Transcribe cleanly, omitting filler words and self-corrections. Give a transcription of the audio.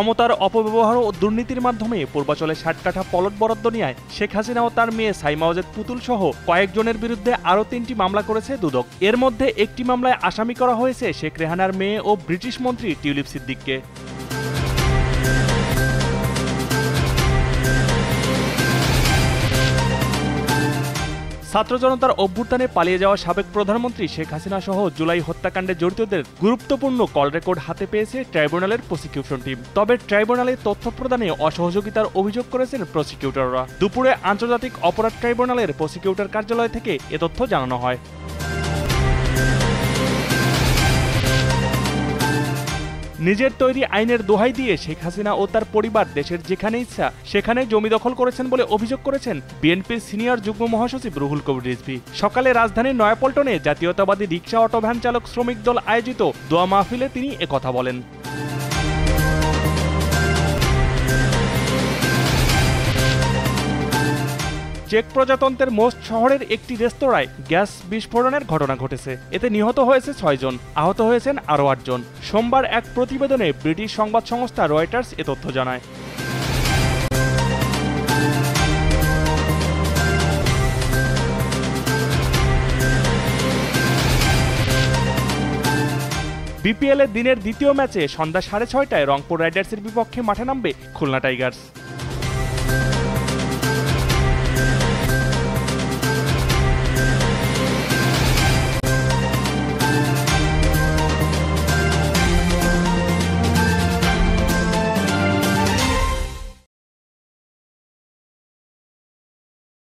ক্ষমতার অপব্যবহার ও দুর্নীতির মাধ্যমে পূর্বাচলে ৬০ কাঠা প্লট বরাদ্দ নেয় শেখ হাসিনা ও তার মেয়ে সাইমা ওয়াজেদ পুতুল সহ কয়েকজনের বিরুদ্ধে আরও ৩টি মামলা করেছে দুদক। এর মধ্যে একটি মামলায় আসামি করা হয়েছে শেখ রেহানার মেয়ে ও ব্রিটিশ মন্ত্রী টিউলিপ সিদ্দিককে। ছাত্র জনতার অভ্যুত্থানে পালিয়ে যাওয়া সাবেক প্রধানমন্ত্রী শেখ হাসিনা সহ জুলাই হত্যাকাণ্ডে জড়িতদের গুরুত্বপূর্ণ কল রেকর্ড হাতে পেয়েছে ট্রাইব্যুনালের প্রসিকিউশন টিম। তবে ট্রাইব্যুনালে তথ্য প্রদানে অসহযোগিতার অভিযোগ করেছেন প্রসিকিউটররা। দুপুরে আন্তর্জাতিক অপরাধ ট্রাইব্যুনালের প্রসিকিউটর কার্যালয় থেকে এ তথ্য জানানো হয়। নিজের তৈরি আইনের দোহাই দিয়ে শেখ হাসিনা ও তার পরিবার দেশের যেখানে ইচ্ছা সেখানে জমি দখল করেছেন বলে অভিযোগ করেছেন বিএনপির সিনিয়র যুগ্ম মহাসচিব রুহুল কবির রিজভী। সকালে রাজধানীর নয়াপল্টনে জাতীয়তাবাদী রিকশা অটো ভ্যান চালক শ্রমিক দল আয়োজিত দোয়া মাহফিলে তিনি একথা বলেন। চেক প্রজাতন্ত্রের মোস্ট শহরের একটি রেস্তোরাঁয় গ্যাস বিস্ফোরণের ঘটনা ঘটেছে। এতে নিহত হয়েছে ৬ জন, আহত হয়েছেন আরও ৮ জন। সোমবার এক প্রতিবেদনে ব্রিটিশ সংবাদ সংস্থা রয়টার্স এ তথ্য জানায়। বিপিএল এর দিনের দ্বিতীয় ম্যাচে সন্ধ্যা ৬:৩০টায় রংপুর রাইডার্সের বিপক্ষে মাঠে নামবে খুলনা টাইগার্স।